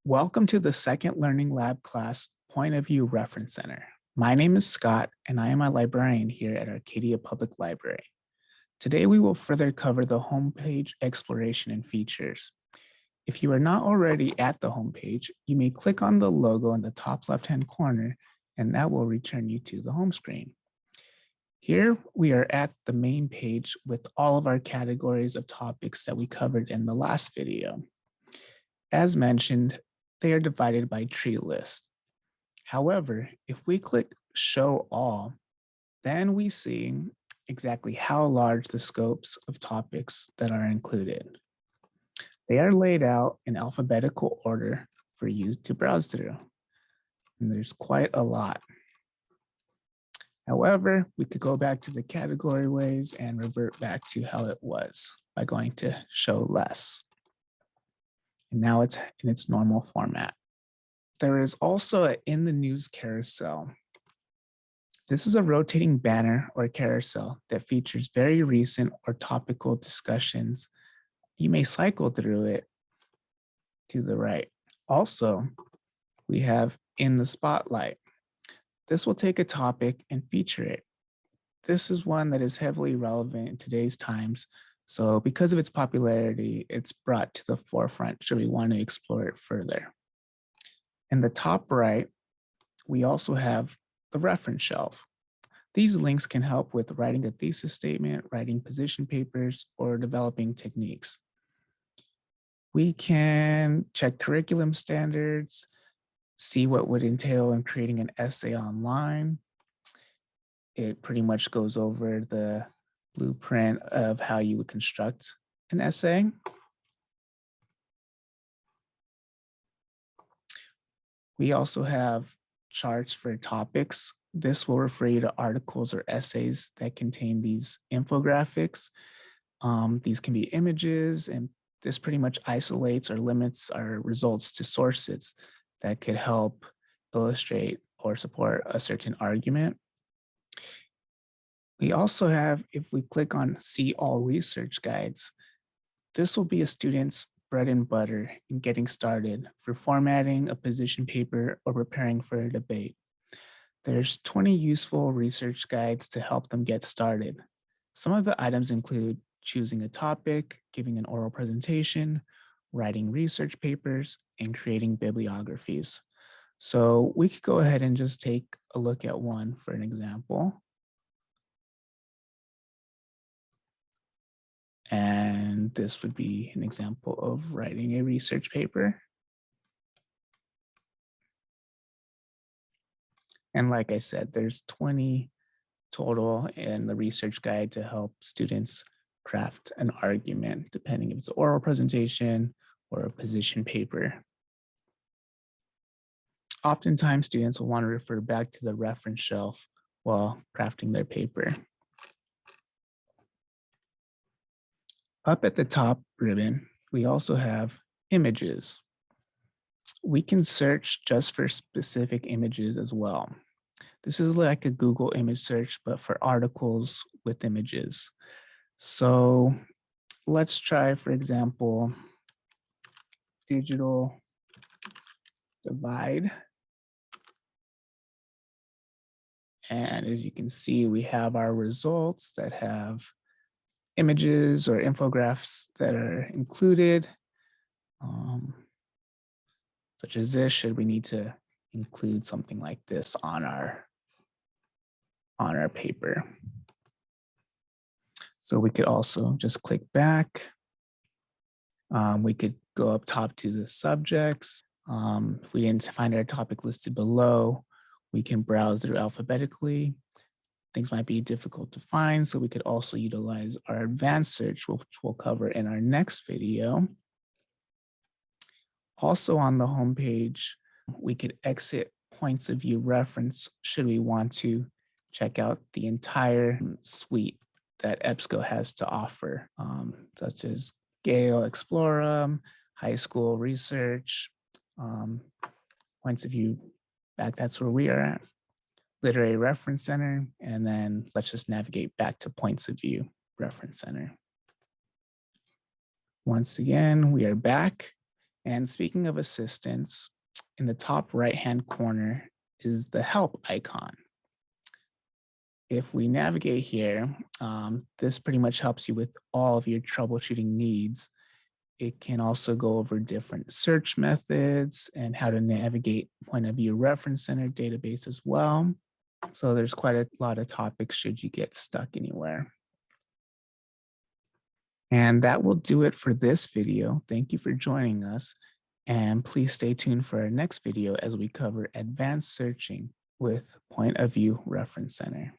Welcome to the second Learning Lab class, Point of View Reference Center. My name is Scott, and I am a librarian here at Arcadia Public Library. Today, we will further cover the homepage exploration and features. If you are not already at the homepage, you may click on the logo in the top left-hand corner, and that will return you to the home screen. Here, we are at the main page with all of our categories of topics that we covered in the last video. As mentioned, they are divided by tree list. However, if we click Show All, then we see exactly how large the scopes of topics that are included. They are laid out in alphabetical order for you to browse through, and there's quite a lot. However, we could go back to the category ways and revert back to how it was by going to Show Less. And now it's in its normal format. There is also an In the News carousel. This is a rotating banner or carousel that features very recent or topical discussions. You may cycle through it to the right. Also, we have In the Spotlight. This will take a topic and feature it. This is one that is heavily relevant in today's times. So because of its popularity, it's brought to the forefront should we want to explore it further. In the top right, we also have the reference shelf. These links can help with writing a thesis statement, writing position papers, or developing techniques. We can check curriculum standards, see what would entail in creating an essay online. It pretty much goes over the blueprint of how you would construct an essay. We also have charts for topics. This will refer you to articles or essays that contain these infographics. These can be images, and this pretty much isolates or limits our results to sources that could help illustrate or support a certain argument. We also have, if we click on See All Research Guides, this will be a student's bread and butter in getting started for formatting a position paper or preparing for a debate. There's 20 useful research guides to help them get started. Some of the items include choosing a topic, giving an oral presentation, writing research papers, and creating bibliographies. So we could go ahead and just take a look at one for an example. And this would be an example of writing a research paper. And like I said, there's 20 total in the research guide to help students craft an argument, depending if it's an oral presentation or a position paper. Oftentimes, students will want to refer back to the reference shelf while crafting their paper. Up at the top ribbon, we also have images. We can search just for specific images as well. This is like a Google image search, but for articles with images. So let's try, for example, digital divide. And as you can see, we have our results that have images or infographics that are included, such as this, should we need to include something like this on our paper. So we could also just click back. We could go up top to the subjects. If we didn't find our topic listed below, we can browse through alphabetically. Things might be difficult to find, so we could also utilize our advanced search, which we'll cover in our next video. Also on the homepage, we could exit points of view reference should we want to check out the entire suite that EBSCO has to offer, such as Gale, Explorum, high school research, points of view back, that's where we are at. Literary Reference Center, and then let's just navigate back to Points of View Reference Center. Once again, we are back, And speaking of assistance, in the top right-hand corner is the help icon. If we navigate here, this pretty much helps you with all of your troubleshooting needs. It can also go over different search methods and how to navigate point of view reference center database as well. So there's quite a lot of topics should you get stuck anywhere. And that will do it for this video. Thank you for joining us. And please stay tuned for our next video as we cover advanced searching with point of view reference center.